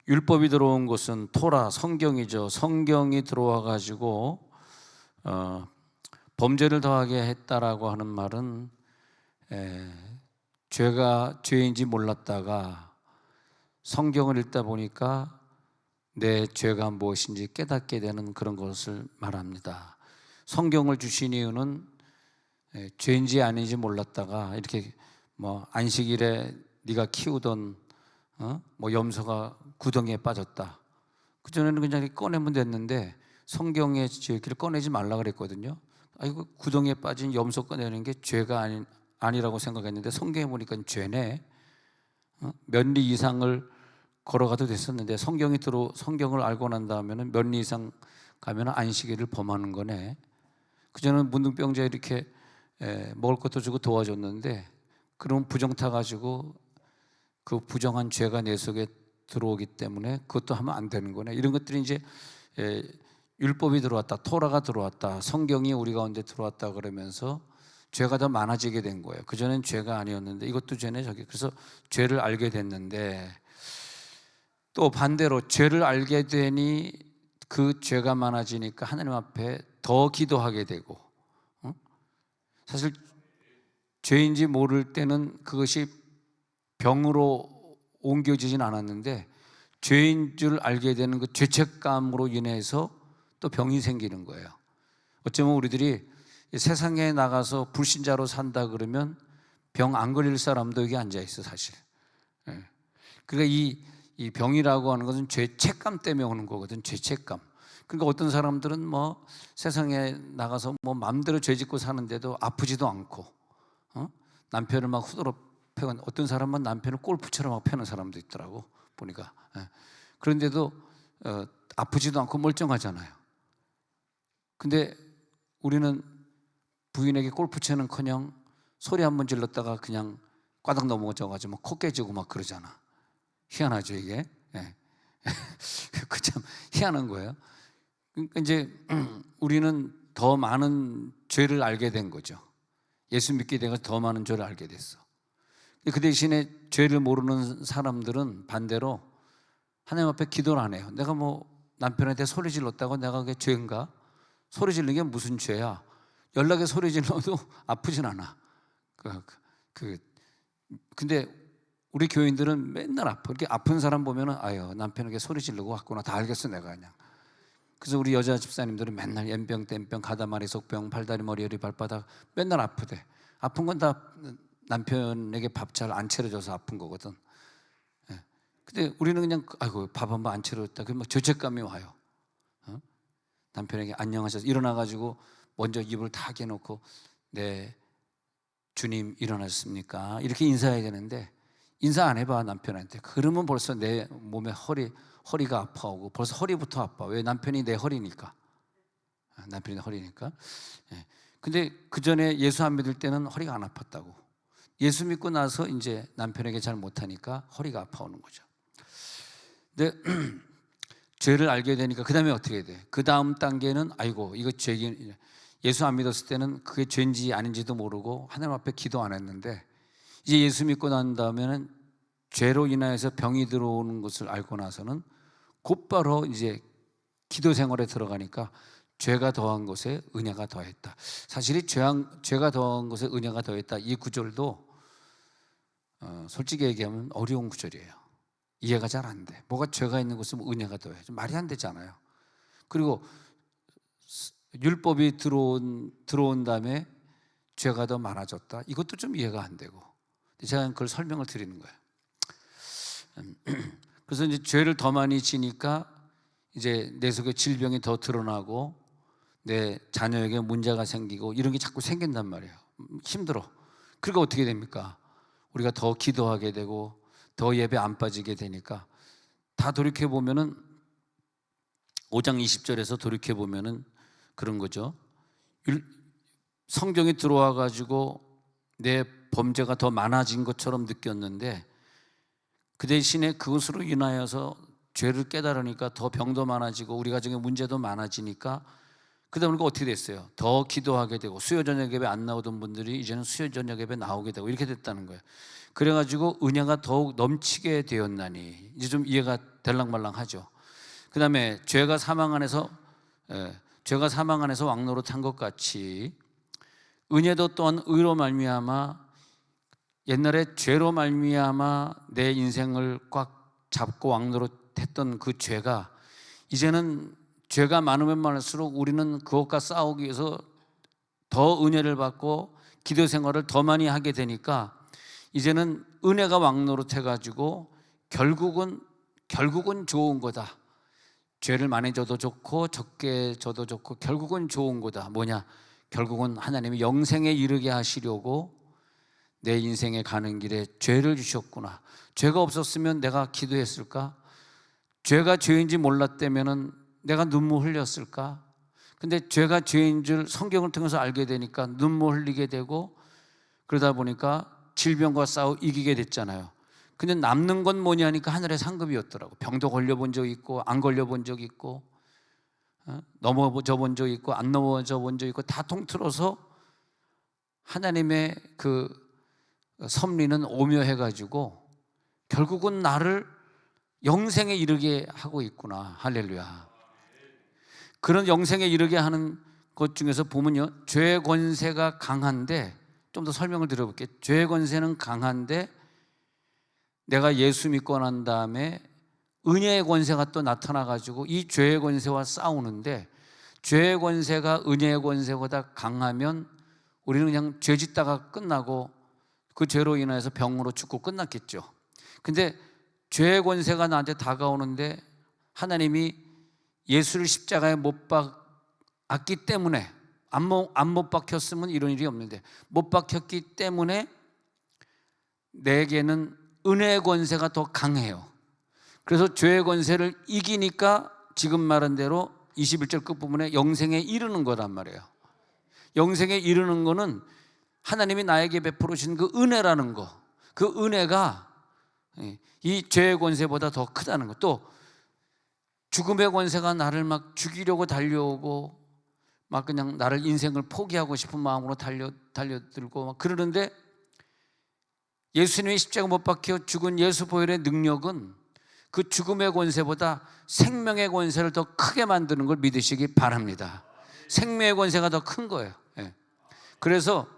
율법이 들어온 것은 토라 성경이죠. 성경이 들어와 가지고 범죄를 더하게 했다라고 하는 말은 죄가 죄인지 몰랐다가 성경을 읽다 보니까 내 죄가 무엇인지 깨닫게 되는 그런 것을 말합니다. 성경을 주신 이유는 죄인지 아닌지 몰랐다가 이렇게 뭐 안식일에 네가 키우던 뭐 염소가 구덩이에 빠졌다. 그전에는 그냥 이렇게 꺼내면 됐는데 성경에 이렇게 꺼내지 말라 그랬거든요. 이거 구덩이에 빠진 염소 꺼내는 게 죄가 아니라고 생각했는데 성경에 보니까 죄네. 몇 리 이상을 걸어가도 됐었는데 성경을 알고 난 다음에는 몇 리 이상 가면 안식일을 범하는 거네. 그전에는 문둥병자 이렇게 먹을 것도 주고 도와줬는데 그런 부정 타가지고 그 부정한 죄가 내 속에 들어오기 때문에 그것도 하면 안 되는 거네. 이런 것들이 이제 율법이 들어왔다, 토라가 들어왔다, 성경이 우리 가운데 들어왔다 그러면서 죄가 더 많아지게 된 거예요. 그전엔 죄가 아니었는데 이것도 죄네 저기. 그래서 죄를 알게 됐는데 또 반대로 죄를 알게 되니 그 죄가 많아지니까 하나님 앞에 더 기도하게 되고, 사실 죄인지 모를 때는 그것이 병으로 옮겨지진 않았는데 죄인 줄 알게 되는 그 죄책감으로 인해서 또 병이 생기는 거예요. 어쩌면 우리들이 세상에 나가서 불신자로 산다 그러면 병 안 걸릴 사람도 여기 앉아 있어 사실. 그러니까 이 병이라고 하는 것은 죄책감 때문에 오는 거거든. 죄책감. 그러니까 어떤 사람들은 뭐 세상에 나가서 뭐 마음대로 죄 짓고 사는데도 아프지도 않고, 남편을 막 후드로 패는, 어떤 사람은 남편을 골프처럼 막 패는 사람도 있더라고 보니까. 그런데도 아프지도 않고 멀쩡하잖아요. 근데 우리는 부인에게 골프 채는커녕 소리 한 번 질렀다가 그냥 꽈당 넘어져가지고 막 코 깨지고 막 그러잖아. 희한하죠 이게. 그 참 희한한 거예요. 그러니까 이제 우리는 더 많은 죄를 알게 된 거죠. 예수 믿게 되고 더 많은 죄를 알게 됐어. 그 대신에 죄를 모르는 사람들은 반대로 하나님 앞에 기도를 안 해요. 내가 뭐 남편한테 소리 질렀다고 내가 그게 죄인가? 소리 지르는 게 무슨 죄야? 연락에 소리 질러도 아프진 않아. 근데 우리 교인들은 맨날 아파. 이렇게 아픈 사람 보면은 아유 남편에게 소리 지르고 왔구나. 다 알겠어 내가 그냥. 그래서 우리 여자 집사님들은 맨날 연병, 땜병, 가다마리, 속병, 팔다리, 머리, 허리, 발바닥 맨날 아프대. 아픈 건 다 남편에게 밥 잘 안 차려줘서 아픈 거거든. 근데 우리는 그냥 아이고 밥 한 번 안 차려줬다. 그러면 죄책감이 와요. 남편에게 안녕하셔서 일어나가지고 먼저 입을 다 개놓고 네 주님 일어나셨습니까? 이렇게 인사해야 되는데 인사 안 해봐 남편한테. 그러면 벌써 내 몸에 허리가 아파오고 벌써 허리부터 아파. 왜? 남편이 내 허리니까. 남편이 내 허리니까. 근데 그 전에 예수 안 믿을 때는 허리가 안 아팠다고. 예수 믿고 나서 이제 남편에게 잘 못하니까 허리가 아파오는 거죠. 근데 죄를 알게 되니까 그 다음에 어떻게 돼? 그 다음 단계는 아이고 이거 죄긴, 예수 안 믿었을 때는 그게 죄인지 아닌지도 모르고 하나님 앞에 기도 안 했는데 이제 예수 믿고 난 다음에는 죄로 인하여서 병이 들어오는 것을 알고 나서는 곧바로 이제 기도 생활에 들어가니까 죄가 더한 것에 은혜가 더했다. 사실 이 죄가 더한 것에 은혜가 더했다, 이 구절도 솔직히 얘기하면 어려운 구절이에요. 이해가 잘 안 돼. 뭐가 죄가 있는 것은 은혜가 더해. 좀 말이 안 되잖아요. 그리고 율법이 들어온 다음에 죄가 더 많아졌다. 이것도 좀 이해가 안 되고. 제가 그걸 설명을 드리는 거예요. 그래서 이제 죄를 더 많이 지니까 이제 내 속에 질병이 더 드러나고 내 자녀에게 문제가 생기고 이런 게 자꾸 생긴단 말이에요. 힘들어. 그러니까 어떻게 됩니까? 우리가 더 기도하게 되고 더 예배 안 빠지게 되니까 다 돌이켜 보면은 5장 20절에서 돌이켜 보면은 그런 거죠. 성경이 들어와 가지고 내 범죄가 더 많아진 것처럼 느꼈는데 그 대신에 그것으로 인하여서 죄를 깨달으니까 더 병도 많아지고 우리 가정에 문제도 많아지니까 그러다 보니까 어떻게 됐어요? 더 기도하게 되고, 수요 저녁 예배 안 나오던 분들이 이제는 수요 저녁 예배 나오게 되고 이렇게 됐다는 거예요. 그래가지고 은혜가 더욱 넘치게 되었나니, 이제 좀 이해가 될랑말랑하죠. 그 다음에 죄가 사망 안에서 왕노릇한 것 같이 은혜도 또한 의로 말미암아, 옛날에 죄로 말미암아 내 인생을 꽉 잡고 왕노릇했던 그 죄가, 이제는 죄가 많으면 많을수록 우리는 그것과 싸우기 위해서 더 은혜를 받고 기도 생활을 더 많이 하게 되니까, 이제는 은혜가 왕노릇해가지고 결국은 좋은 거다. 죄를 많이 져도 좋고 적게 져도 좋고 결국은 좋은 거다. 뭐냐? 결국은 하나님이 영생에 이르게 하시려고 내 인생에 가는 길에 죄를 주셨구나. 죄가 없었으면 내가 기도했을까? 죄가 죄인지 몰랐다면은 내가 눈물 흘렸을까? 근데 죄가 죄인 줄 성경을 통해서 알게 되니까 눈물 흘리게 되고, 그러다 보니까 질병과 싸워 이기게 됐잖아요. 근데 남는 건 뭐냐 하니까 하늘의 상급이었더라고. 병도 걸려본 적 있고 안 걸려본 적 있고, 넘어져 본 적 있고 안 넘어져 본 적 있고, 다 통틀어서 하나님의 그 섭리는 오묘해가지고 결국은 나를 영생에 이르게 하고 있구나. 할렐루야. 그런 영생에 이르게 하는 것 중에서 보면요, 죄의 권세가 강한데, 좀 더 설명을 드려볼게요. 죄의 권세는 강한데 내가 예수 믿고 난 다음에 은혜의 권세가 또 나타나가지고 이 죄의 권세와 싸우는데, 죄의 권세가 은혜의 권세보다 강하면 우리는 그냥 죄 짓다가 끝나고 그 죄로 인해서 병으로 죽고 끝났겠죠. 근데 죄의 권세가 나한테 다가오는데 하나님이 예수를 십자가에 못 박았기 때문에, 안 못 박혔으면 이런 일이 없는데 못 박혔기 때문에 내게는 은혜의 권세가 더 강해요. 그래서 죄의 권세를 이기니까 지금 말한 대로 21절 끝부분에 영생에 이르는 거란 말이에요. 영생에 이르는 거는 하나님이 나에게 베풀어 주신 그 은혜라는 거, 그 은혜가 이 죄의 권세보다 더 크다는 거. 또 죽음의 권세가 나를 막 죽이려고 달려오고, 막 그냥 나를 인생을 포기하고 싶은 마음으로 달려들고 막 그러는데, 예수님이 십자가 못 박혀 죽은 예수 보혈의 능력은 그 죽음의 권세보다 생명의 권세를 더 크게 만드는 걸 믿으시기 바랍니다. 생명의 권세가 더 큰 거예요. 그래서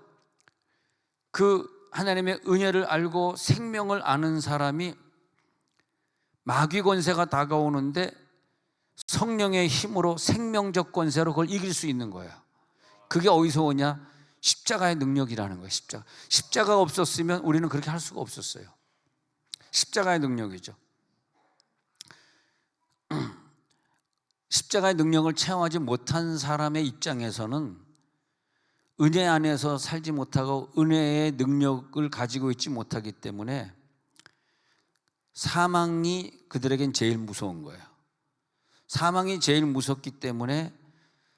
그 하나님의 은혜를 알고 생명을 아는 사람이 마귀 권세가 다가오는데 성령의 힘으로 생명적 권세로 그걸 이길 수 있는 거예요. 그게 어디서 오냐? 십자가의 능력이라는 거예요. 십자가가 없었으면 우리는 그렇게 할 수가 없었어요. 십자가의 능력이죠. 십자가의 능력을 체험하지 못한 사람의 입장에서는 은혜 안에서 살지 못하고 은혜의 능력을 가지고 있지 못하기 때문에 사망이 그들에겐 제일 무서운 거예요. 사망이 제일 무섭기 때문에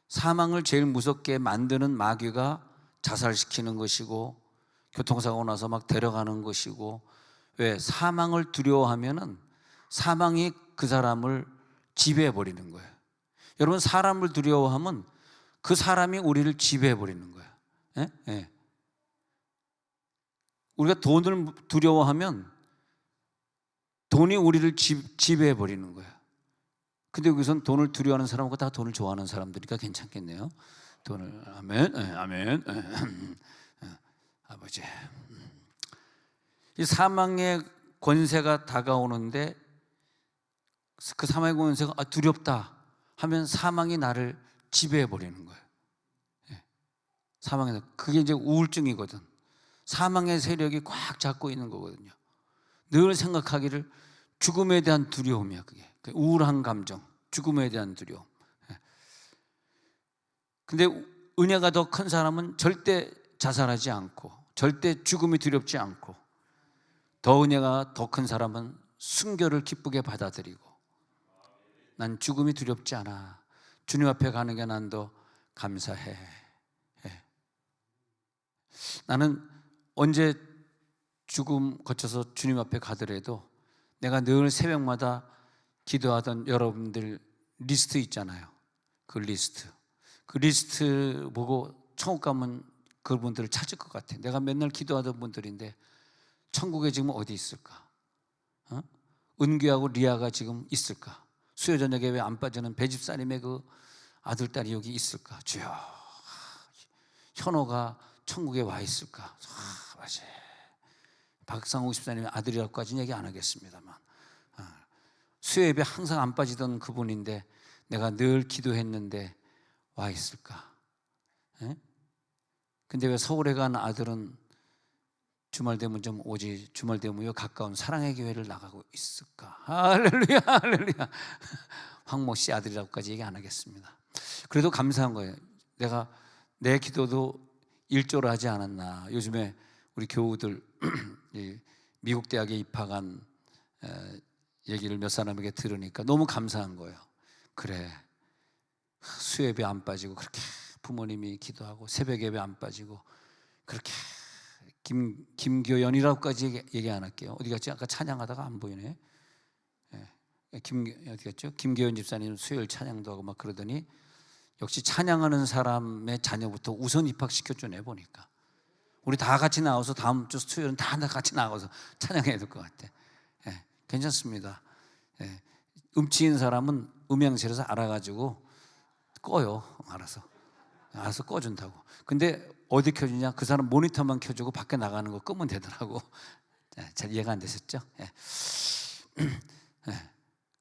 사망을 제일 무섭게 만드는 마귀가 자살시키는 것이고, 교통사고 나서 막 데려가는 것이고. 왜? 사망을 두려워하면은 사망이 그 사람을 지배해 버리는 거예요. 여러분, 사람을 두려워하면 그 사람이 우리를 지배해 버리는 거예요. 예? 예. 우리가 돈을 두려워하면 돈이 우리를 지배해 버리는 거예요. 근데 여기선 돈을 두려워하는 사람하고 다 돈을 좋아하는 사람들이니까 괜찮겠네요. 돈을, 아멘, 아멘. 아버지, 이 사망의 권세가 다가오는데 그 사망의 권세가 두렵다 하면 사망이 나를 지배해 버리는 거예요. 사망에서 그게 이제 우울증이거든. 사망의 세력이 꽉 잡고 있는 거거든요. 늘 생각하기를 죽음에 대한 두려움이야. 그게 우울한 감정, 죽음에 대한 두려움. 근데 은혜가 더 큰 사람은 절대 자살하지 않고, 절대 죽음이 두렵지 않고, 더 은혜가 더 큰 사람은 순교를 기쁘게 받아들이고, 난 죽음이 두렵지 않아. 주님 앞에 가는 게 난 더 감사해. 나는 언제 죽음 거쳐서 주님 앞에 가더라도 내가 늘 새벽마다 기도하던 여러분들 리스트 있잖아요. 그 리스트. 그 리스트 보고 천국 가면 그분들을 찾을 것 같아. 내가 맨날 기도하던 분들인데 천국에 지금 어디 있을까? 은규하고 리아가 지금 있을까? 수요저녁에 왜 안 빠지는 배집사님의 그 아들, 딸이 여기 있을까? 주여, 현호가 천국에 와 있을까? 맞아. 박상욱 집사님의 아들이라고까지는 얘기 안 하겠습니다만, 수요예배 항상 안 빠지던 그분인데 내가 늘 기도했는데 와 있을까? 근데 왜 서울에 간 아들은 주말 되면 좀 오지, 주말 되면 가까운 사랑의 교회를 나가고 있을까? 할렐루야, 할렐루야. 황모 씨 아들이라고까지 얘기 안 하겠습니다. 그래도 감사한 거예요. 내가 내 기도도 일조를 하지 않았나. 요즘에 우리 교우들 미국 대학에 입학한 얘기를 몇 사람에게 들으니까 너무 감사한 거예요. 그래, 수요예배 안 빠지고 그렇게 부모님이 기도하고 새벽 예배 안 빠지고 그렇게 김교연이라고까지 얘기 안 할게요. 어디 갔지? 아까 찬양하다가 안 보이네. 어디 갔죠? 김교연 집사님 수요일 찬양도 하고 막 그러더니 역시 찬양하는 사람의 자녀부터 우선 입학시켜주네 보니까. 우리 다 같이 나와서 다음 주 수요일은 다 같이 나가서 찬양해야 될 것 같아. 괜찮습니다. 음치인 사람은 음향실에서 알아가지고 꺼요. 알아서 꺼준다고. 근데 어디 켜주냐? 그 사람 모니터만 켜주고 밖에 나가는 거 끄면 되더라고. 잘 이해가 안 되셨죠?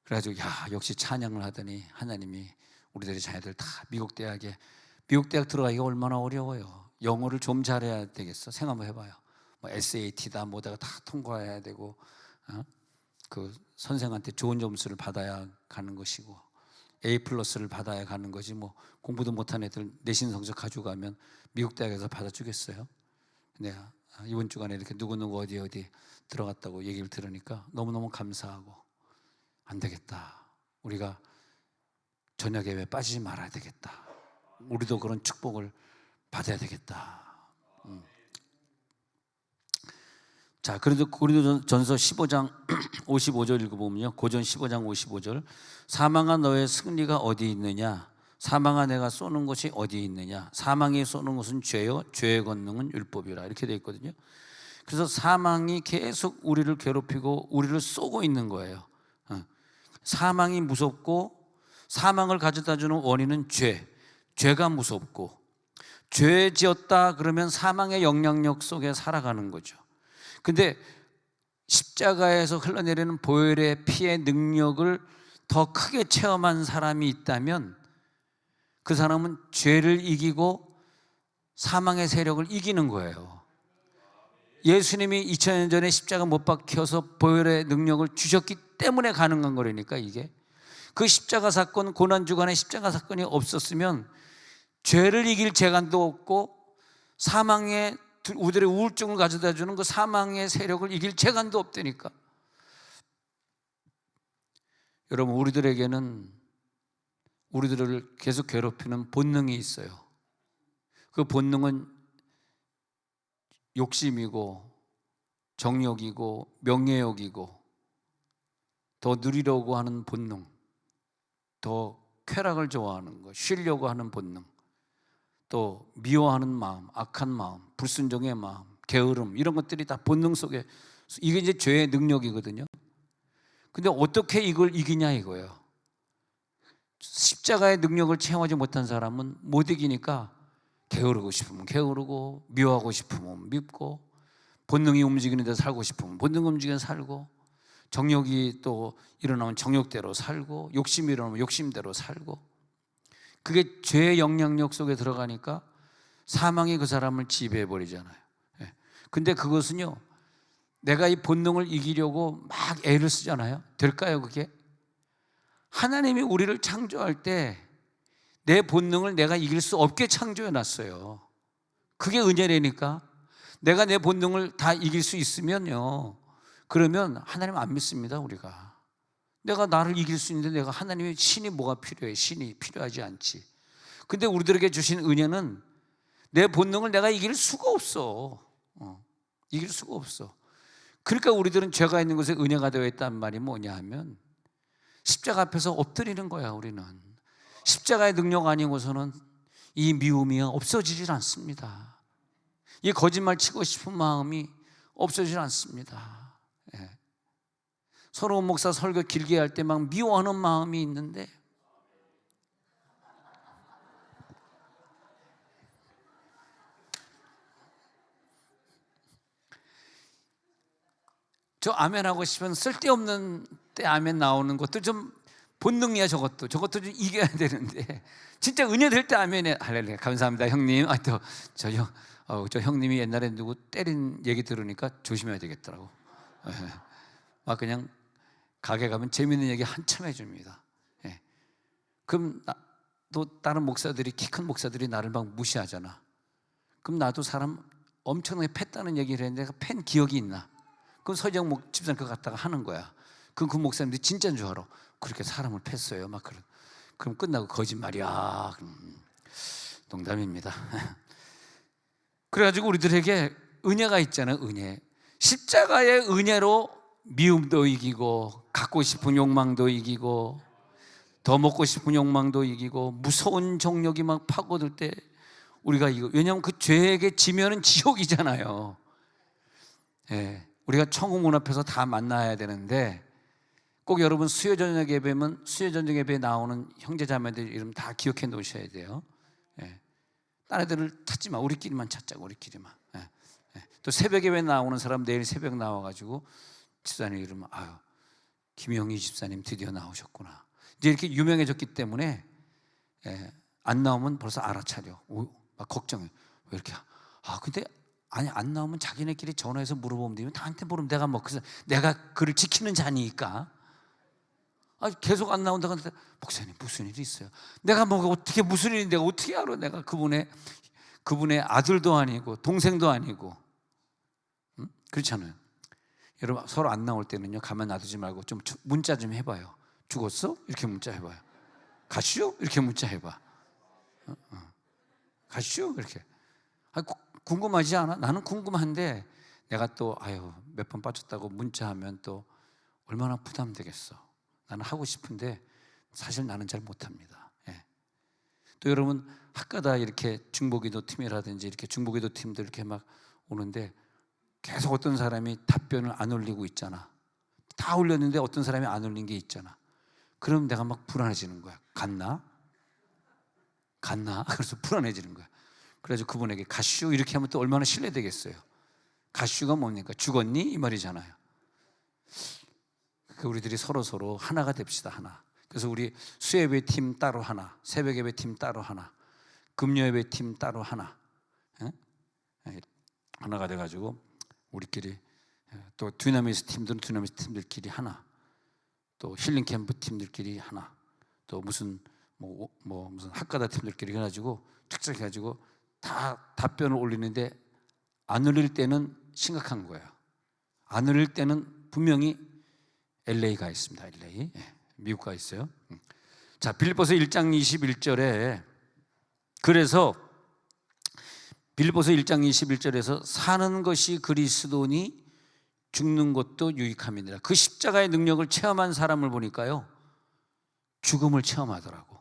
그래가지고 역시 찬양을 하더니 하나님이 우리들의 자녀들 다 미국 대학 들어가기가 얼마나 어려워요. 영어를 좀 잘해야 되겠어. 생각 한번 해봐요. 뭐 SAT다 뭐다가 다 통과해야 되고, 그 선생한테 좋은 점수를 받아야 가는 것이고 A+를 받아야 가는 거지. 뭐 공부도 못한 애들 내신 성적 가져가면 미국 대학에서 받아주겠어요? 근데 이번 주간에 이렇게 누구누구 어디 들어갔다고 얘기를 들으니까 너무너무 감사하고, 안 되겠다, 우리가 저녁 예배 빠지지 말아야 되겠다, 우리도 그런 축복을 받아야 되겠다. 자, 그래도 고린도전서 15장 55절 읽어보면요, 고전 15장 55절, 사망한 너의 승리가 어디 있느냐? 사망아 내가 쏘는 것이 어디 있느냐? 사망이 쏘는 것은 죄요, 죄의 권능은 율법이라, 이렇게 되어 있거든요. 그래서 사망이 계속 우리를 괴롭히고 우리를 쏘고 있는 거예요. 사망이 무섭고 사망을 가져다 주는 원인은 죄가 무섭고, 죄 지었다 그러면 사망의 영향력 속에 살아가는 거죠. 근데 십자가에서 흘러내리는 보혈의 피의 능력을 더 크게 체험한 사람이 있다면 그 사람은 죄를 이기고 사망의 세력을 이기는 거예요. 예수님이 2000년 전에 십자가 못 박혀서 보혈의 능력을 주셨기 때문에 가능한 거라니까. 이게 그 십자가 사건, 고난주간의 십자가 사건이 없었으면 죄를 이길 재간도 없고 사망의 우리들의 우울증을 가져다 주는 그 사망의 세력을 이길 재간도 없다니까. 여러분, 우리들에게는 우리들을 계속 괴롭히는 본능이 있어요. 그 본능은 욕심이고 정욕이고 명예욕이고, 더 누리려고 하는 본능, 더 쾌락을 좋아하는 것, 쉬려고 하는 본능, 또 미워하는 마음, 악한 마음, 불순종의 마음, 게으름, 이런 것들이 다 본능 속에, 이게 이제 죄의 능력이거든요. 근데 어떻게 이걸 이기냐 이거예요. 십자가의 능력을 체험하지 못한 사람은 못 이기니까 게으르고 싶으면 게으르고, 미워하고 싶으면 밉고, 본능이 움직이는 데 살고 싶으면 본능 움직이는 데 살고, 정욕이 또 일어나면 정욕대로 살고, 욕심이 일어나면 욕심대로 살고, 그게 죄의 영향력 속에 들어가니까 사망이 그 사람을 지배해버리잖아요. 근데 그것은요, 내가 이 본능을 이기려고 막 애를 쓰잖아요. 될까요 그게? 하나님이 우리를 창조할 때 내 본능을 내가 이길 수 없게 창조해 놨어요. 그게 은혜라니까. 내가 내 본능을 다 이길 수 있으면요, 그러면 하나님 안 믿습니다. 우리가 내가 나를 이길 수 있는데 내가 하나님의 신이 뭐가 필요해? 신이 필요하지 않지. 근데 우리들에게 주신 은혜는 내 본능을 내가 이길 수가 없어. 이길 수가 없어. 그러니까 우리들은 죄가 있는 곳에 은혜가 되어 있다는 말이 뭐냐 하면, 십자가 앞에서 엎드리는 거야. 우리는 십자가의 능력 아니고서는 이 미움이 없어지질 않습니다. 이 거짓말 치고 싶은 마음이 없어지질 않습니다. 예. 서로 목사 설교 길게 할 때 막 미워하는 마음이 있는데 저 아멘 하고 싶으면 쓸데없는 때 아멘 나오는 것도 좀 본능이야. 저것도 좀 이겨야 되는데 진짜 은혜 될 때 아멘해. 할렐루야 감사합니다 형님. 저 형님이 옛날에 누구 때린 얘기 들으니까 조심해야 되겠더라고. 막 그냥 가게 가면 재밌는 얘기 한참 해줍니다. 예. 그럼 또 다른 목사들이, 키 큰 목사들이 나를 막 무시하잖아. 그럼 나도 사람 엄청나게 팼다는 얘기를 했는데 내가 팬 기억이 있나? 그럼 서정 집사님 그거 갖다가 하는 거야. 그럼 그 목사님들이 진짜인 줄 알아. 그렇게 사람을 팼어요 막 그런. 그럼 끝나고 거짓말이야. 농담입니다. 그래가지고 우리들에게 은혜가 있잖아요. 은혜. 십자가의 은혜로 미움도 이기고, 갖고 싶은 욕망도 이기고, 더 먹고 싶은 욕망도 이기고, 무서운 정욕이 막 파고들 때 우리가 이거, 왜냐하면 그 죄에게 지면은 지옥이잖아요. 예, 우리가 천국 문 앞에서 다 만나야 되는데, 꼭 여러분 수요 저녁 예배면 수요 저녁 예배에 나오는 형제 자매들 이름 다 기억해 놓으셔야 돼요. 예. 딴 애들을 찾지 마. 우리끼리만 찾자고. 우리끼리만. 예. 예. 또 새벽 예배 나오는 사람 내일 새벽 나와가지고 집사님 이름, 아유 김영희 집사님 드디어 나오셨구나. 이제 이렇게 유명해졌기 때문에 예. 안 나오면 벌써 알아차려. 막 걱정해. 왜 이렇게? 근데 아니 안 나오면 자기네끼리 전화해서 물어보면 되면 나한테 물으면 내가 뭐 그래서 내가 그를 지키는 자니까. 계속 안 나온다고 하는데 목사님 무슨 일이 있어요? 내가 뭐 어떻게 무슨 일인데 어떻게 알아? 내가 그분의 아들도 아니고 동생도 아니고. 응? 그렇잖아요. 여러분 서로 안 나올 때는요 가만 놔두지 말고 좀 문자 좀 해봐요. 죽었어? 이렇게 문자 해봐요. 가시오? 이렇게 문자 해봐. 가시오? 이렇게. 궁금하지 않아? 나는 궁금한데 내가 또 몇 번 빠졌다고 문자하면 또 얼마나 부담되겠어. 나는 하고 싶은데 사실 나는 잘 못합니다. 예. 또 여러분 학가다 이렇게 중보기도 팀이라든지 이렇게 중보기도 팀들 이렇게 막 오는데 계속 어떤 사람이 답변을 안 올리고 있잖아. 다 올렸는데 어떤 사람이 안 올린 게 있잖아. 그럼 내가 막 불안해지는 거야. 갔나? 그래서 불안해지는 거야. 그래서 그분에게 가슈 이렇게 하면 또 얼마나 신뢰되겠어요. 가슈가 뭡니까? 죽었니? 이 말이잖아요. 우리들이 서로 하나가 됩시다. 하나. 그래서 우리 수예배 팀 따로 하나, 새벽 예배 팀 따로 하나, 금요 예배 팀 따로 하나. 하나가 돼가지고 우리끼리 또 듀나미스 팀들은 듀나미스 팀들끼리 하나, 또 힐링 캠프 팀들끼리 하나, 또 무슨 학가다 팀들끼리 해가지고 착착 해가지고 다 답변을 올리는데 안 올릴 때는 심각한 거예요. 안 올릴 때는 분명히 LA가 있습니다. LA. 미국가 있어요. 자, 빌립보서 1장 21절에 그래서 빌립보서 1장 21절에서 사는 것이 그리스도니 죽는 것도 유익함이니라. 그 십자가의 능력을 체험한 사람을 보니까요 죽음을 체험하더라고.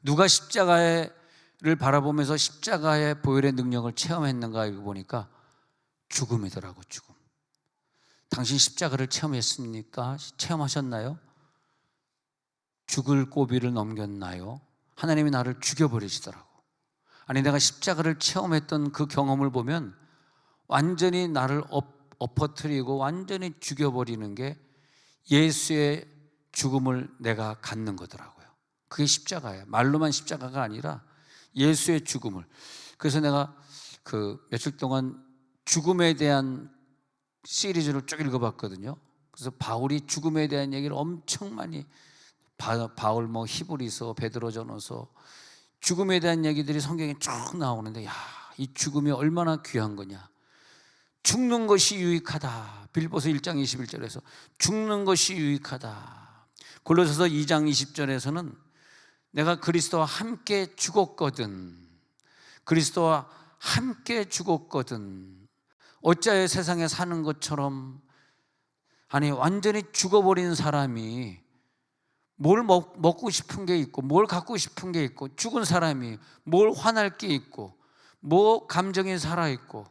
누가 십자가를 바라보면서 십자가의 보혈의 능력을 체험했는가 이거 보니까 죽음이더라고. 죽음. 당신 십자가를 체험했습니까? 체험하셨나요? 죽을 고비를 넘겼나요? 하나님이 나를 죽여버리시더라고. 아니 내가 십자가를 체험했던 그 경험을 보면 완전히 나를 엎어뜨리고 완전히 죽여버리는 게 예수의 죽음을 내가 갖는 거더라고요. 그게 십자가예요. 말로만 십자가가 아니라 예수의 죽음을. 그래서 내가 며칠 동안 죽음에 대한 시리즈를 쭉 읽어봤거든요. 그래서 바울이 죽음에 대한 얘기를 엄청 많이 바울 히브리서, 베드로전서 죽음에 대한 얘기들이 성경에 쭉 나오는데 이 죽음이 얼마나 귀한 거냐. 죽는 것이 유익하다. 빌립보서 1장 21절에서 죽는 것이 유익하다. 골로새서 2장 20절에서는 내가 그리스도와 함께 죽었거든. 그리스도와 함께 죽었거든. 어찌하여 세상에 사는 것처럼. 아니 완전히 죽어버린 사람이 뭘 먹고 싶은 게 있고, 뭘 갖고 싶은 게 있고, 죽은 사람이 뭘 화날 게 있고, 뭐 감정이 살아있고,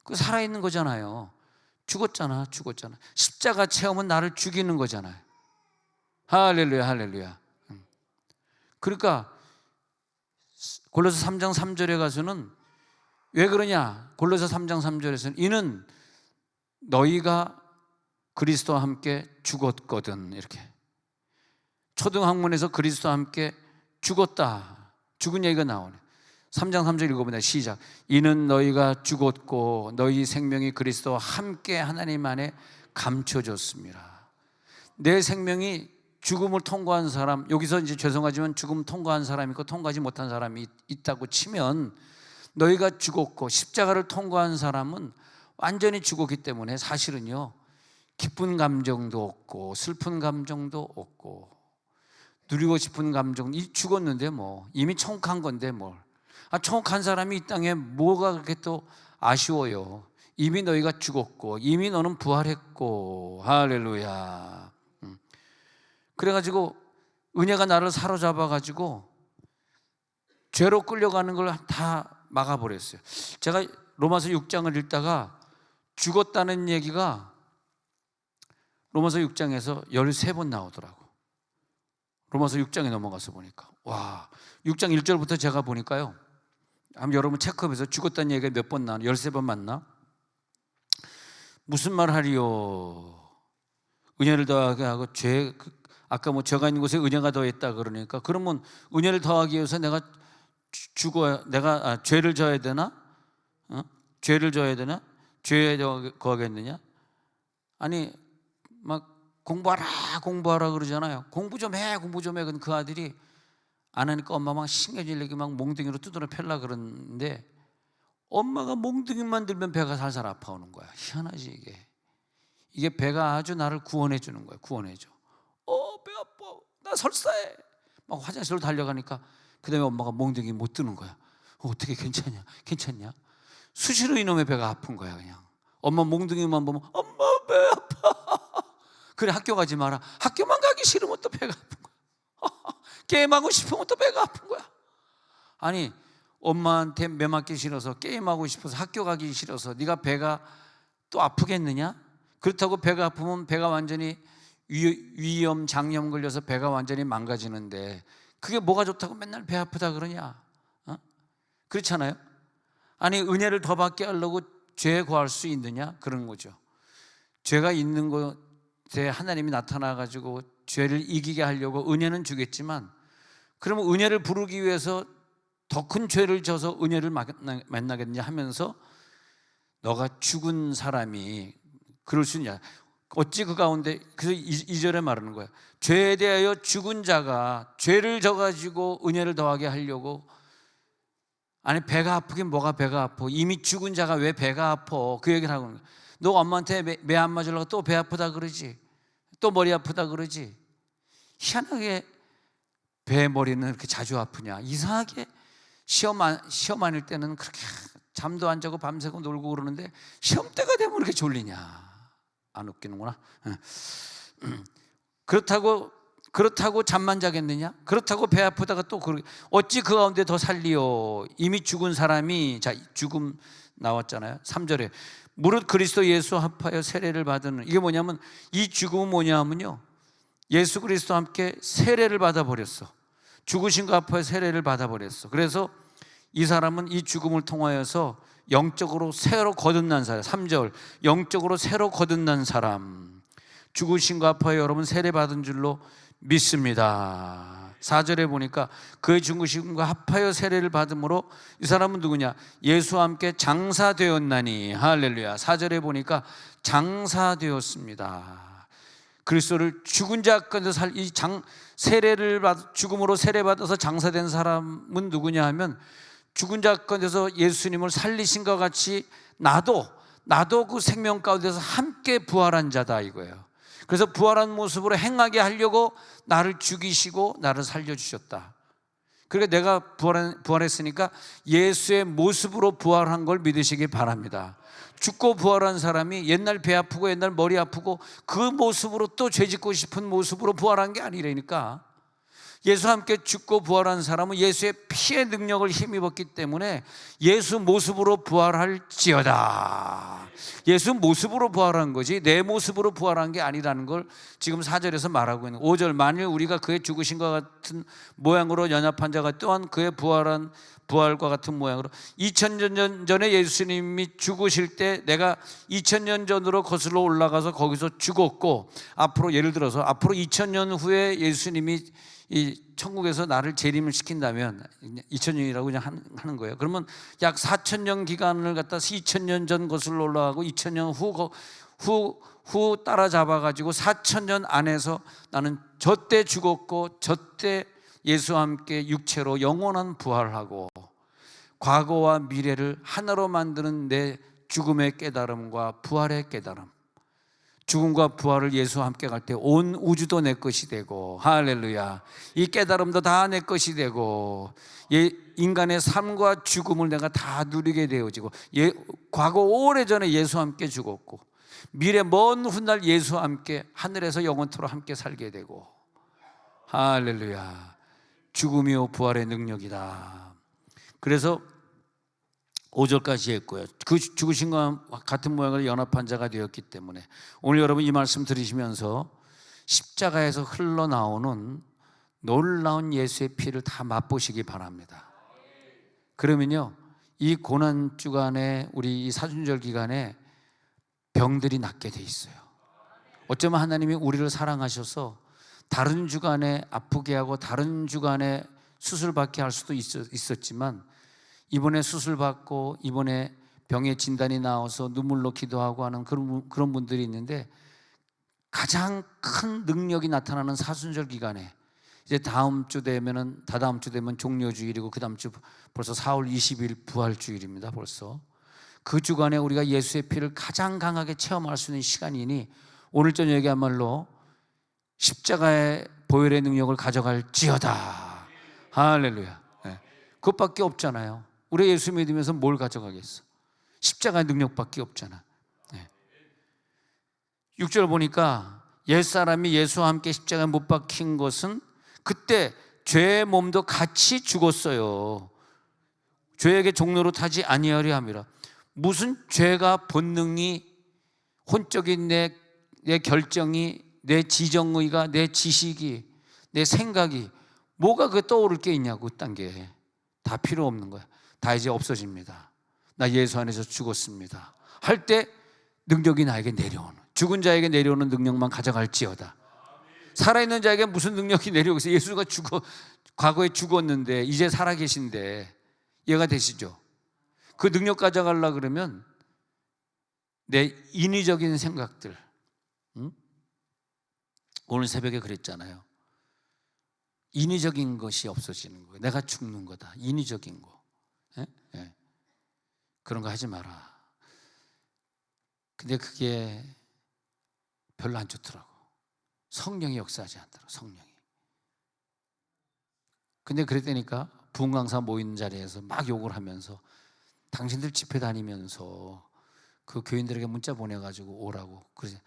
그 살아있는 거잖아요. 죽었잖아. 십자가 체험은 나를 죽이는 거잖아요. 할렐루야, 할렐루야. 그러니까 골로새 3장 3절에 가서는 왜 그러냐? 골로새 3장 3절에서는 이는 너희가 그리스도와 함께 죽었거든. 이렇게 초등학문에서 그리스도와 함께 죽었다, 죽은 얘기가 나오네. 3장 3절 읽어보자. 시작. 이는 너희가 죽었고 너희 생명이 그리스도와 함께 하나님 안에 감춰졌습니다. 내 생명이 죽음을 통과한 사람, 여기서 이제 죄송하지만 죽음 통과한 사람이 있고 통과하지 못한 사람이 있다고 치면, 너희가 죽었고 십자가를 통과한 사람은 완전히 죽었기 때문에 사실은요, 기쁜 감정도 없고 슬픈 감정도 없고 누리고 싶은 감정, 죽었는데 뭐 이미 청혹한 건데 뭘. 청혹한 사람이 이 땅에 뭐가 그렇게 또 아쉬워요. 이미 너희가 죽었고 이미 너는 부활했고. 할렐루야. 그래가지고 은혜가 나를 사로잡아가지고 죄로 끌려가는 걸 다 막아버렸어요. 제가 로마서 6장을 읽다가 죽었다는 얘기가 로마서 6장에서 13번 나오더라고. 로마서 6장에 넘어가서 보니까, 와, 6장 1절부터 제가 보니까요, 한번 여러분 체크해서 죽었다는 얘기가 몇 번 나오나? 13번 맞나? 무슨 말 하리요? 은혜를 더하게 하고 아까 뭐 죄가 있는 곳에 은혜가 더했다 그러니까, 그러면 은혜를 더하기 위해서 내가 죄를 져야 되나? 죄를 져야 되나? 죄에 거하겠느냐? 아니 막 공부하라 그러잖아요. 공부 좀 해. 그럼 그 아들이 안 하니까 엄마 막 신경질내게 막 몽둥이로 두드려 펴려 그러는데, 엄마가 몽둥이만 들면 배가 살살 아파오는 거야. 희한하지 이게 배가 아주 나를 구원해 주는 거야. 구원해줘. 배 아파, 나 설사해. 막 화장실로 달려가니까 그 다음에 엄마가 몽둥이 못 드는 거야. 어떻게 괜찮냐? 수시로 이놈의 배가 아픈 거야. 그냥 엄마 몽둥이만 보면 엄마 배 아파. 그래, 학교 가지 마라. 학교만 가기 싫으면 또 배가 아픈 거야. 게임하고 싶으면 또 배가 아픈 거야. 아니, 엄마한테 매 맞기 싫어서, 게임하고 싶어서, 학교 가기 싫어서 네가 배가 또 아프겠느냐? 그렇다고 배가 아프면 배가 완전히 위염, 장염 걸려서 배가 완전히 망가지는데 그게 뭐가 좋다고 맨날 배 아프다 그러냐? 그렇잖아요. 아니, 은혜를 더 받게 하려고 죄에 구할 수 있느냐? 그런 거죠. 죄가 있는 곳에 하나님이 나타나가지고 죄를 이기게 하려고 은혜는 주겠지만, 그러면 은혜를 부르기 위해서 더 큰 죄를 져서 은혜를 만나겠냐 하면서 너가 죽은 사람이 그럴 수 있냐? 어찌 그 가운데, 그래서 2절에 말하는 거야. 죄에 대하여 죽은 자가 죄를 져가지고 은혜를 더하게 하려고, 아니 배가 아프긴 뭐가 배가 아파. 이미 죽은 자가 왜 배가 아파. 그 얘기를 하고 있는 거야. 너 엄마한테 매 안 맞으려고 또 배 아프다 그러지, 또 머리 아프다 그러지. 희한하게 배 머리는 그렇게 자주 아프냐. 이상하게 시험 아닐 때는 그렇게 잠도 안 자고 밤새고 놀고 그러는데 시험 때가 되면 그렇게 졸리냐. 안 웃기는구나. 그렇다고 잠만 자겠느냐? 그렇다고 배 아프다가 또 어찌 그 가운데 더 살리요? 이미 죽은 사람이, 자, 죽음 나왔잖아요. 3절에 무릇 그리스도 예수 합하여 세례를 받은, 이게 뭐냐면, 이 죽음은 뭐냐면요, 예수 그리스도와 함께 세례를 받아버렸어. 죽으신과 합하여 세례를 받아버렸어. 그래서 이 사람은 이 죽음을 통하여서 영적으로 새로 거듭난 사람. 3절, 영적으로 새로 거듭난 사람, 죽으신과 합하여 여러분 세례 받은 줄로 믿습니다. 4절에 보니까 그의 죽으심과 합하여 세례를 받음으로 이 사람은 누구냐? 예수와 함께 장사되었나니. 할렐루야. 4절에 보니까 장사되었습니다. 그리스도를 죽은 자 가운데서 죽음으로 세례 받아서 장사된 사람은 누구냐 하면, 죽은 자 가운데서 예수님을 살리신 것 같이 나도 그 생명 가운데서 함께 부활한 자다 이거예요. 그래서 부활한 모습으로 행하게 하려고 나를 죽이시고 나를 살려주셨다. 그러니까 내가 부활했으니까 예수의 모습으로 부활한 걸 믿으시기 바랍니다. 죽고 부활한 사람이 옛날 배 아프고 옛날 머리 아프고 그 모습으로 또 죄짓고 싶은 모습으로 부활한 게 아니라니까. 예수와 함께 죽고 부활한 사람은 예수의 피의 능력을 힘입었기 때문에 예수 모습으로 부활할지어다. 예수 모습으로 부활한 거지 내 모습으로 부활한 게 아니라는 걸 지금 4절에서 말하고 있는 5절, 만일 우리가 그의 죽으신 것 같은 모양으로 연합한 자가 또한 그의 부활과 같은 모양으로 2000년 전에 예수님이 죽으실 때 내가 2000년 전으로 거슬러 올라가서 거기서 죽었고, 앞으로 예를 들어서 앞으로 2000년 후에 예수님이 이 천국에서 나를 재림을 시킨다면 2000년이라고 그냥 하는 거예요. 그러면 약 4000년 기간을 갖다 2000년 전 거슬러 올라가고 2000년 후 따라잡아 가지고 4000년 안에서 나는 저때 죽었고 저때 예수와 함께 육체로 영원한 부활하고 과거와 미래를 하나로 만드는 내 죽음의 깨달음과 부활의 깨달음, 죽음과 부활을 예수와 함께 갈 때 온 우주도 내 것이 되고, 할렐루야, 이 깨달음도 다 내 것이 되고, 인간의 삶과 죽음을 내가 다 누리게 되어지고, 과거 오래전에 예수와 함께 죽었고 미래 먼 훗날 예수와 함께 하늘에서 영원토록 함께 살게 되고, 할렐루야, 죽음이요 부활의 능력이다. 그래서 5절까지 했고요. 그 죽으신 것과 같은 모양을 연합한 자가 되었기 때문에 오늘 여러분 이 말씀 들으시면서 십자가에서 흘러나오는 놀라운 예수의 피를 다 맛보시기 바랍니다. 그러면요, 이 고난 주간에, 우리 이 사순절 기간에 병들이 낫게 돼 있어요. 어쩌면 하나님이 우리를 사랑하셔서 다른 주간에 아프게 하고 다른 주간에 수술받게 할 수도 있었지만, 이번에 수술받고 이번에 병의 진단이 나와서 눈물로 기도하고 하는 그런 분들이 있는데, 가장 큰 능력이 나타나는 사순절 기간에, 이제 다다음 주 되면 종료주일이고 그 다음 주 벌써 4월 20일 부활주일입니다. 벌써 그 주간에 우리가 예수의 피를 가장 강하게 체험할 수 있는 시간이니 오늘 저녁에야말로 십자가의 보혈의 능력을 가져갈지어다. 할렐루야. 네. 그것밖에 없잖아요. 우리 예수 믿으면서 뭘 가져가겠어? 십자가의 능력밖에 없잖아. 네. 6절 보니까 옛사람이 예수와 함께 십자가에 못 박힌 것은 그때 죄의 몸도 같이 죽었어요. 죄에게 종로로 타지 아니하려 함이라. 무슨 죄가 본능이, 혼적인 내 결정이, 내 지정의가, 내 지식이, 내 생각이, 뭐가 그 떠오를 게 있냐고. 딴 게 다 필요 없는 거야. 다 이제 없어집니다. 나 예수 안에서 죽었습니다 할 때 능력이 나에게 내려오는, 죽은 자에게 내려오는 능력만 가져갈지어다. 살아있는 자에게 무슨 능력이 내려오겠어? 예수가 과거에 죽었는데 이제 살아계신데, 이해가 되시죠? 그 능력 가져가려고 그러면 내 인위적인 생각들, 오늘 새벽에 그랬잖아요. 인위적인 것이 없어지는 거예요. 내가 죽는 거다. 인위적인 거. 예? 그런 거 하지 마라. 근데 그게 별로 안 좋더라고. 성령이 역사하지 않더라고. 성령이. 근데 그랬다니까 부흥 강사 모이는 자리에서 막 욕을 하면서, 당신들 집회 다니면서 그 교인들에게 문자 보내가지고 오라고. 그래서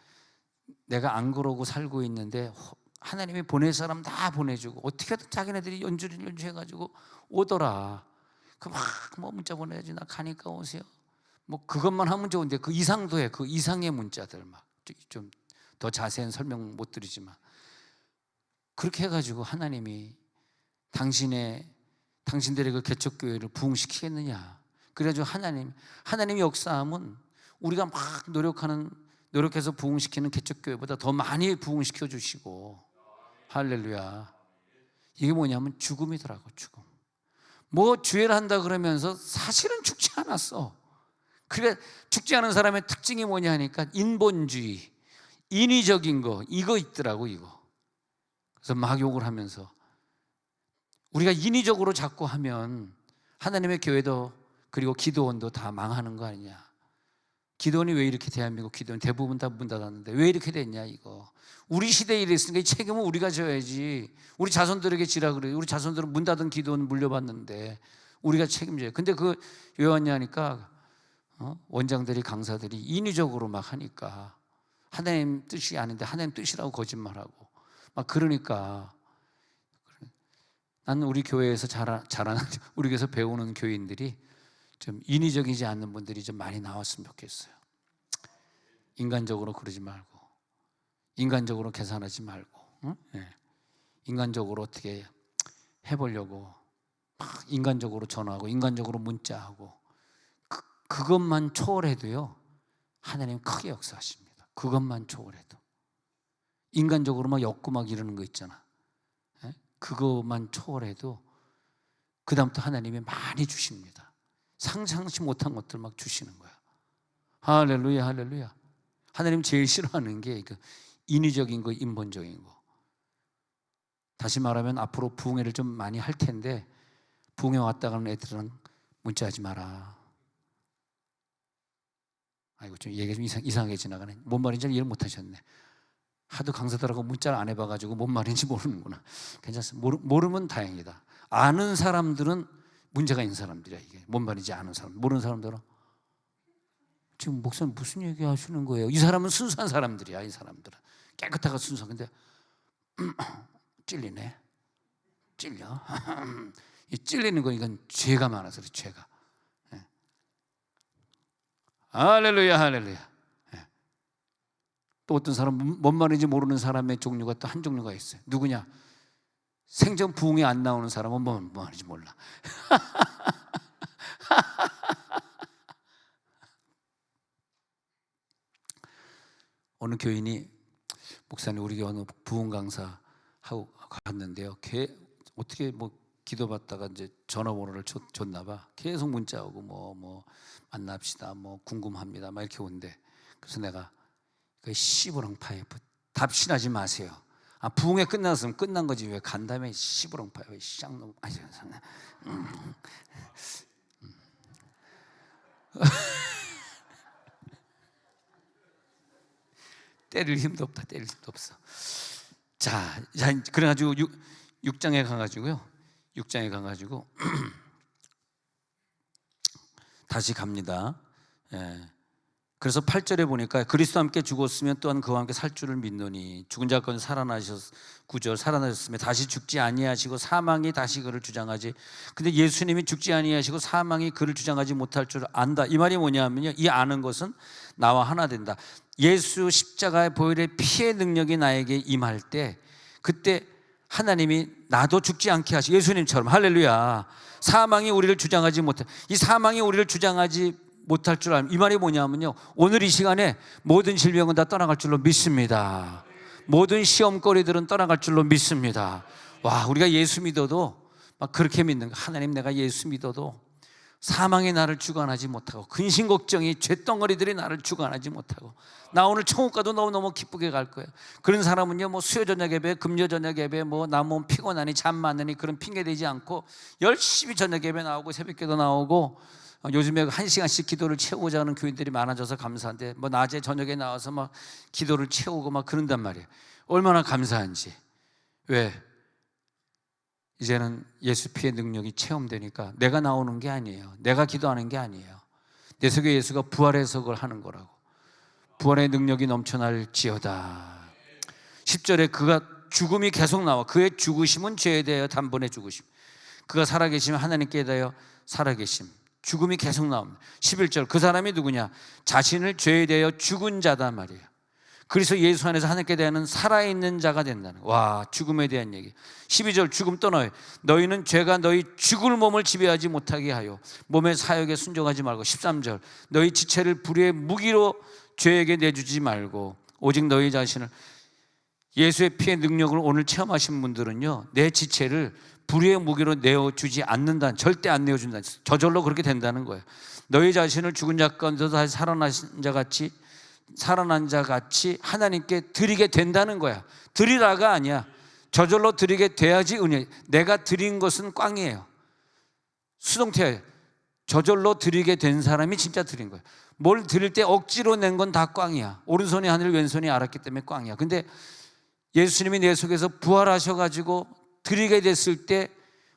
내가 안 그러고 살고 있는데 하나님이 보낼 사람 다 보내주고 어떻게든 자기네들이 연주해가지고 오더라. 그 막 뭐 문자 보내야지, 나 가니까 오세요. 뭐 그것만 하면 좋은데 그 이상도 해. 그 이상의 문자들 막 좀 더 자세한 설명 못 드리지만, 그렇게 해가지고 하나님이 당신들의 그 개척교회를 부흥시키겠느냐. 그래가지고 하나님의 역사함은 우리가 막 노력해서 부흥시키는 개척교회보다 더 많이 부흥시켜 주시고, 할렐루야. 이게 뭐냐면 죽음이더라고. 죽음. 뭐 주애를 한다 그러면서 사실은 죽지 않았어. 그래, 죽지 않은 사람의 특징이 뭐냐 하니까 인본주의, 인위적인 거, 이거 있더라고. 이거. 그래서 막 욕을 하면서, 우리가 인위적으로 자꾸 하면 하나님의 교회도 그리고 기도원도 다 망하는 거 아니냐. 기도원이 왜 이렇게, 대한민국 기도원 대부분 다 문 닫았는데 왜 이렇게 됐냐. 이거 우리 시대에 이랬으니까 이 책임은 우리가 져야지. 우리 자손들에게 지라 그래. 우리 자손들은 문 닫은 기도원 물려받는데 우리가 책임져요. 근데 그 왜 왔냐 하니까 원장들이 강사들이 인위적으로 막 하니까 하나님 뜻이 아닌데 하나님 뜻이라고 거짓말하고 막 그러니까 나는 우리 교회에서 자라는 우리 교회에서 배우는 교인들이 좀 인위적이지 않는 분들이 좀 많이 나왔으면 좋겠어요. 인간적으로 그러지 말고 인간적으로 계산하지 말고 인간적으로 어떻게 해보려고 막 인간적으로 전화하고 인간적으로 문자하고 그것만 초월해도요 하나님 크게 역사하십니다. 그것만 초월해도 인간적으로 막 엮고 막 이러는 거 있잖아. 그것만 초월해도 그 다음부터 하나님이 많이 주십니다. 상상치 못한 것들 막 주시는 거야. 할렐루야 할렐루야. 하나님 제일 싫어하는 게 인위적인 거, 인본적인 거. 다시 말하면 앞으로 부흥회를 좀 많이 할 텐데 부흥회 왔다 가는 애들은 문자하지 마라. 아이고 좀 얘기가 좀 이상하게 지나가네. 뭔 말인지 이해를 못 하셨네. 하도 강사들하고 문자를 안 해봐가지고 뭔 말인지 모르는구나. 괜찮습니다. 모르면 다행이다. 아는 사람들은 문제가 있는 사람들이야. 이게 뭔 말인지 아는 사람. 모르는 사람들은 지금 목사님 무슨 얘기 하시는 거예요? 이 사람은 순수한 사람들이야. 이 사람들은 깨끗하고 순수한. 근데 찔리네. 찔려. 이 찔리는 건 이건 죄가 많아서 그래. 죄가. 할렐루야 할렐루야. 또 어떤 사람 뭔 말인지 모르는 사람의 종류가 또 한 종류가 있어요. 누구냐? 생전 부흥에 안 나오는 사람은 뭔 말인지 몰라. 어느 교인이 목사님 우리 교회 어느 부흥 강사 하고 갔는데요. 어떻게 뭐 기도받다가 이제 전화번호를 줬나 봐. 계속 문자 오고 뭐 만납시다. 뭐 궁금합니다. 막 이렇게 온대. 그래서 내가 그 씨부렁 파이프 답신하지 마세요. 부흥회 끝났으면 끝난 거지 왜 간 다음에 씨부렁 파이프 쌍놈 때릴 힘도 없다. 때릴 힘도 없어. 자 그래가지고 6장에 가가지고요. 6장에 가가지고 다시 갑니다. 그래서 8절에 보니까 그리스도와 함께 죽었으면 또한 그와 함께 살 줄을 믿노니 죽은 자 가운데 살아나셨으며 다시 죽지 아니하시고 사망이 다시 그를 주장하지. 근데 예수님이 죽지 아니하시고 사망이 그를 주장하지 못할 줄 안다. 이 말이 뭐냐면요, 이 아는 것은 나와 하나 된다. 예수 십자가의 보혈의 피의 능력이 나에게 임할 때 그때 하나님이 나도 죽지 않게 하시고 예수님처럼 할렐루야. 사망이 우리를 주장하지 못해. 이 사망이 우리를 주장하지 못할 줄 알면 이 말이 뭐냐면요, 오늘 이 시간에 모든 질병은 다 떠나갈 줄로 믿습니다. 모든 시험거리들은 떠나갈 줄로 믿습니다. 와, 우리가 예수 믿어도 막 그렇게 믿는 거. 하나님 내가 예수 믿어도 사망이 나를 주관하지 못하고 근심 걱정이 쇳덩어리들이 나를 주관하지 못하고 나 오늘 천국 가도 너무너무 기쁘게 갈 거예요. 그런 사람은요, 뭐 수요 저녁 예배, 금요 저녁 예배, 뭐 나 몸 피곤하니 잠 많으니 그런 핑계 대지 않고 열심히 저녁 예배 나오고 새벽기도 나오고 요즘에 1시간씩 기도를 채우고자 하는 교인들이 많아져서 감사한데 뭐 낮에 저녁에 나와서 막 기도를 채우고 막 그런단 말이에요. 얼마나 감사한지. 왜? 이제는 예수 피의 능력이 체험되니까 내가 나오는 게 아니에요. 내가 기도하는 게 아니에요. 내 속에 예수가 부활해서 그걸 하는 거라고. 부활의 능력이 넘쳐날지어다. 10절에 그가 죽음이 계속 나와. 그의 죽으심은 죄에 대하여 단번에 죽으심. 그가 살아계시면 하나님께 대하여 살아계심. 죽음이 계속 나옵니다. 11절 그 사람이 누구냐? 자신을 죄에 대하여 죽은 자다 말이에요. 그래서 예수 안에서 하나님께 대하는 살아있는 자가 된다는. 와, 죽음에 대한 얘기. 12절 죽음 떠나요. 너희는 죄가 너희 죽을 몸을 지배하지 못하게 하여 몸의 사역에 순종하지 말고. 13절 너희 지체를 불의의 무기로 죄에게 내주지 말고 오직 너희 자신을. 예수의 피의 능력을 오늘 체험하신 분들은요, 내 지체를 불의의 무기로 내어주지 않는다는, 절대 안 내어준다는, 저절로 그렇게 된다는 거예요. 너희 자신을 죽은 자 가운데서 다시 살아난 자 같이 하나님께 드리게 된다는 거야. 드리라가 아니야. 저절로 드리게 돼야지 은혜. 내가 드린 것은 꽝이에요. 수동태예요. 저절로 드리게 된 사람이 진짜 드린 거예요. 뭘 드릴 때 억지로 낸 건 다 꽝이야. 오른손이 하늘 왼손이 알았기 때문에 꽝이야. 근데 예수님이 내 속에서 부활하셔가지고 드리게 됐을 때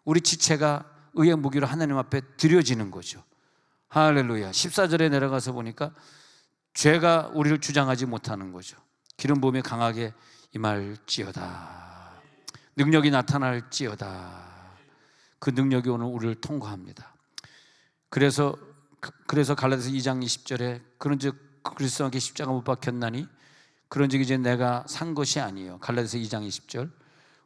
우리 지체가 의의 무기로 하나님 앞에 드려지는 거죠. 할렐루야. 14절에 내려가서 보니까 죄가 우리를 주장하지 못하는 거죠. 기름 부음이 강하게 임할지어다. 능력이 나타날지어다. 그 능력이 오늘 우리를 통과합니다. 그래서 갈라디아서 2장 20절에 그런즉 그리스도와 함께 십자가 못 박혔나니 그런즉 이제 내가 산 것이 아니요. 갈라디아서 2장 20절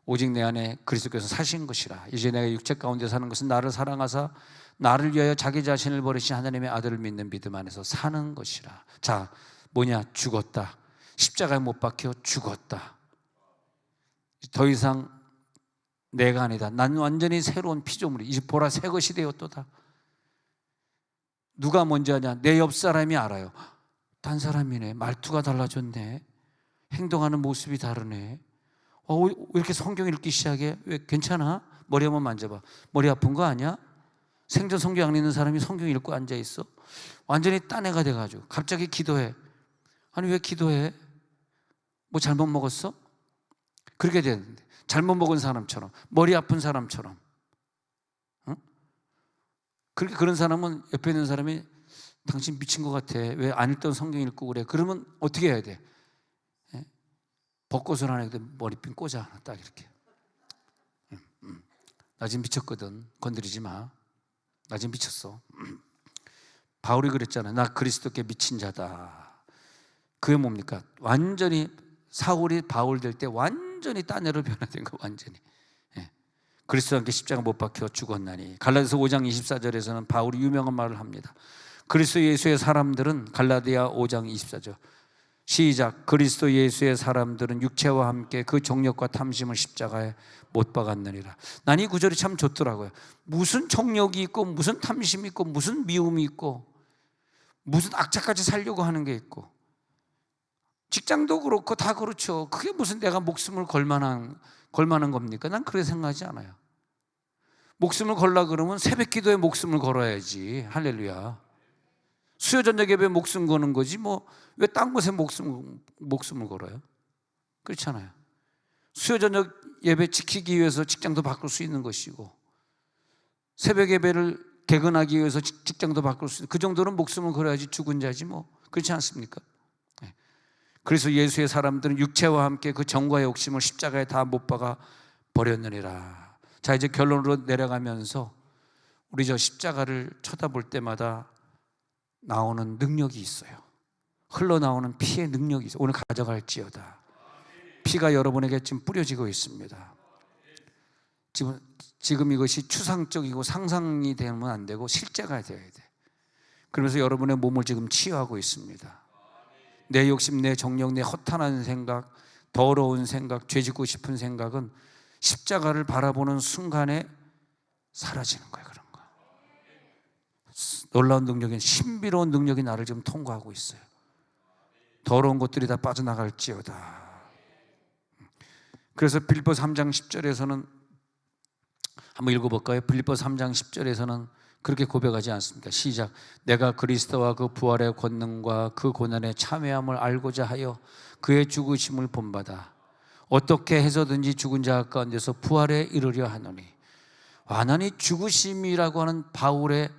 오직 내 안에 그리스도께서 사신 것이라. 이제 내가 육체 가운데 사는 것은 나를 사랑하사 나를 위하여 자기 자신을 버리신 하나님의 아들을 믿는 믿음 안에서 사는 것이라. 자, 뭐냐? 죽었다. 십자가에 못 박혀 죽었다. 더 이상 내가 아니다. 난 완전히 새로운 피조물이. 이제 보라 새 것이 되었도다. 누가 먼저 하냐? 내 옆 사람이 알아요. 딴 사람이네. 말투가 달라졌네. 행동하는 모습이 다르네. 왜 이렇게 성경 읽기 시작해? 왜 괜찮아? 머리 한번 만져봐. 머리 아픈 거 아니야? 생전 성경 안 읽는 사람이 성경 읽고 앉아있어? 완전히 딴 애가 돼가지고 갑자기 기도해. 아니 왜 기도해? 뭐 잘못 먹었어? 그렇게 되는데 잘못 먹은 사람처럼, 머리 아픈 사람처럼. 그렇게 그런 사람은 옆에 있는 사람이 당신 미친 것 같아. 왜 안 읽던 성경 읽고 그래? 그러면 어떻게 해야 돼? 벚꽃을 하나 머리핀 꽂아 하나 딱 이렇게. 나 지금 미쳤거든. 건드리지 마. 나 지금 미쳤어. 바울이 그랬잖아요. 나 그리스도께 미친 자다. 그게 뭡니까? 완전히 사울이 바울 될 때 완전히 딴 애로 변화된 거. 완전히. 그리스도와 함께 십자가 못 박혀 죽었나니. 갈라디아서 5장 24절에서는 바울이 유명한 말을 합니다. 그리스도 예수의 사람들은, 갈라디아 5장 24절 시작. 그리스도 예수의 사람들은 육체와 함께 그 정욕과 탐심을 십자가에 못 박았느니라. 난 이 구절이 참 좋더라고요. 무슨 정욕이 있고 무슨 탐심이 있고 무슨 미움이 있고 무슨 악착같이 살려고 하는 게 있고, 직장도 그렇고 다 그렇죠. 그게 무슨 내가 목숨을 걸만한 겁니까? 난 그렇게 생각하지 않아요. 목숨을 걸라 그러면 새벽 기도에 목숨을 걸어야지. 할렐루야. 수요 저녁 예배에 목숨 거는 거지 뭐 왜 딴 곳에 목숨을 걸어요? 그렇잖아요. 수요 저녁 예배 지키기 위해서 직장도 바꿀 수 있는 것이고, 새벽 예배를 개근하기 위해서 직장도 바꿀 수 있는, 그 정도는 목숨을 걸어야지 죽은 자지 뭐. 그렇지 않습니까? 그래서 예수의 사람들은 육체와 함께 그 정과의 욕심을 십자가에 다 못 박아 버렸느니라. 자, 이제 결론으로 내려가면서 우리 저 십자가를 쳐다볼 때마다 나오는 능력이 있어요. 흘러나오는 피의 능력이 있어요. 오늘 가져갈지어다. 피가 여러분에게 지금 뿌려지고 있습니다. 지금 이것이 추상적이고 상상이 되면 안 되고 실제가 되어야 돼. 그러면서 여러분의 몸을 지금 치유하고 있습니다. 내 욕심, 내 정욕, 내 허탄한 생각, 더러운 생각, 죄짓고 싶은 생각은 십자가를 바라보는 순간에 사라지는 거예요. 그런 거. 놀라운 능력인, 신비로운 능력이 나를 지금 통과하고 있어요. 더러운 것들이 다 빠져나갈지어다. 그래서 빌립보서 3장 10절에서는 한번 읽어볼까요? 빌립보서 3장 10절에서는 그렇게 고백하지 않습니까? 시작. 내가 그리스도와 그 부활의 권능과 그 고난의 참여함을 알고자 하여 그의 죽으심을 본받아 어떻게 해서든지 죽은 자 가운데서 부활에 이르려 하노니. 완전히 죽으심이라고 하는 바울의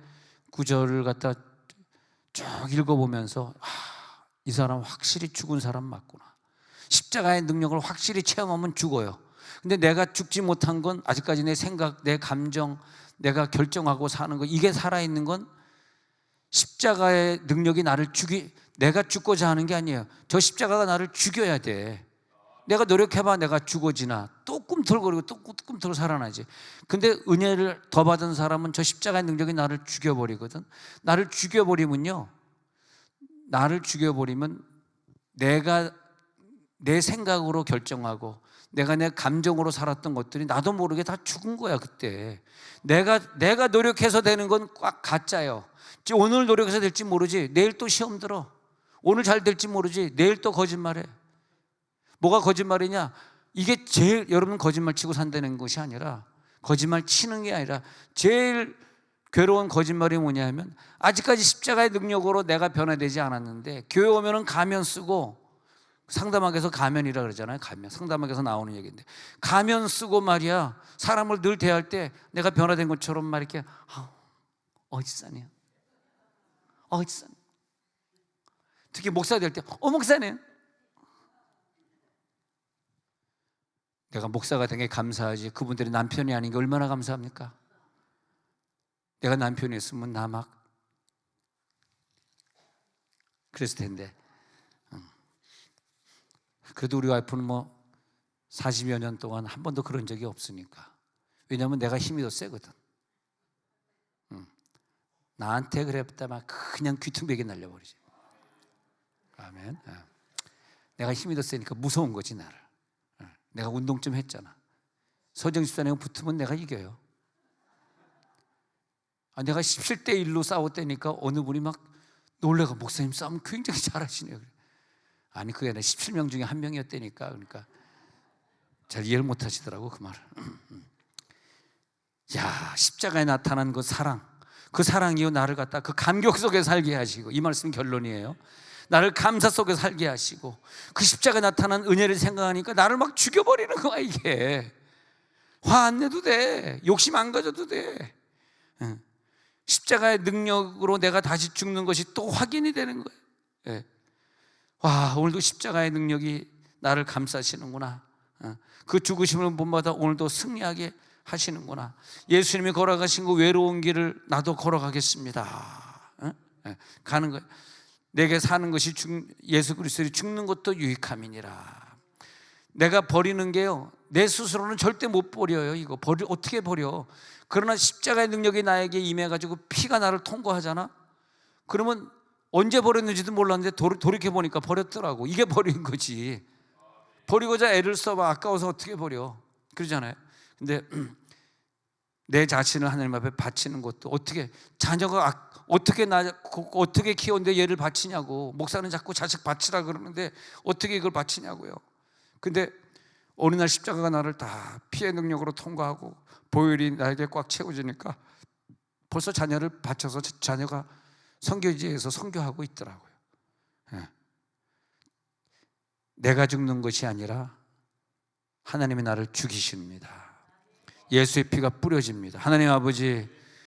구절을 갖다 쭉 읽어보면서 이 사람 확실히 죽은 사람 맞구나. 십자가의 능력을 확실히 체험하면 죽어요. 근데 내가 죽지 못한 건 아직까지 내 생각, 내 감정, 내가 결정하고 사는 거, 이게 살아있는 건 십자가의 능력이 나를 내가 죽고자 하는 게 아니에요. 저 십자가가 나를 죽여야 돼. 내가 노력해봐 내가 죽어지나 또 꿈틀거리고 또 꿈틀 살아나지. 근데 은혜를 더 받은 사람은 저 십자가의 능력이 나를 죽여버리거든. 나를 죽여버리면 내가 내 생각으로 결정하고 내가 내 감정으로 살았던 것들이 나도 모르게 다 죽은 거야. 그때 내가 노력해서 되는 건 꽉 가짜예요. 오늘 노력해서 될지 모르지 내일 또 시험 들어. 오늘 잘 될지 모르지 내일 또 거짓말해. 뭐가 거짓말이냐? 이게 제일, 여러분 거짓말 치고 산다는 것이 아니라, 거짓말 치는 게 아니라 제일 괴로운 거짓말이 뭐냐면, 아직까지 십자가의 능력으로 내가 변화되지 않았는데 교회 오면은 가면 쓰고, 상담학에서 가면이라 그러잖아요. 가면, 상담학에서 나오는 얘기인데, 가면 쓰고 말이야 사람을 늘 대할 때 내가 변화된 것처럼 막 이렇게 어디 싸냐, 특히 목사 될 때, 목사님. 내가 목사가 된 게 감사하지 그분들이 남편이 아닌 게 얼마나 감사합니까? 내가 남편이었으면 나 막 그랬을 텐데. 그래도 우리 와이프는 40여 년 동안 한 번도 그런 적이 없으니까. 왜냐하면 내가 힘이 더 세거든. 나한테 그랬다만 그냥 귀퉁배기 날려버리지. 아멘. 내가 힘이 더 세니까 무서운 거지 나를. 내가 운동 좀 했잖아. 서정 집사님 붙으면 내가 이겨요. 내가 17대 1로 싸웠다니까 어느 분이 막 놀래가 목사님 싸움 굉장히 잘하시네요. 아니 그게 아니라 17명 중에 한 명이었다니까. 그러니까 잘 이해를 못 하시더라고 그 말을. 야, 십자가에 나타난 그 사랑, 그 사랑이요 나를 갖다 그 감격 속에 살게 하시고, 이 말씀 결론이에요. 나를 감사 속에 살게 하시고, 그 십자가에 나타난 은혜를 생각하니까 나를 막 죽여버리는 거야. 이게 화 안 내도 돼, 욕심 안 가져도 돼. 십자가의 능력으로 내가 다시 죽는 것이 또 확인이 되는 거예요. 와, 오늘도 십자가의 능력이 나를 감싸시는구나. 그 죽으심을 본받아 오늘도 승리하게 하시는구나. 예수님이 걸어가신 그 외로운 길을 나도 걸어가겠습니다. 가는 거예요. 내게 사는 것이 예수 그리스도를 죽는 것도 유익함이니라. 내가 버리는 게요, 내 스스로는 절대 못 버려요. 이거 어떻게 버려? 그러나 십자가의 능력이 나에게 임해가지고 피가 나를 통과하잖아. 그러면 언제 버렸는지도 몰랐는데 돌이켜보니까 버렸더라고. 이게 버린 거지. 버리고자 애를 써봐 아까워서 어떻게 버려? 그러잖아요. 근데 내 자신을 하나님 앞에 바치는 것도, 어떻게 자녀가 어떻게 키웠는데 얘를 바치냐고. 목사는 자꾸 자식 바치라 그러는데 어떻게 이걸 바치냐고요. 근데 어느 날 십자가가 나를 다 피의 능력으로 통과하고 보혈이 나에게 꽉 채워지니까 벌써 자녀를 바쳐서 자녀가 선교지에서 선교하고 있더라고요. 내가 죽는 것이 아니라 하나님이 나를 죽이십니다. 예수의 피가 뿌려집니다. 하나님 아버지,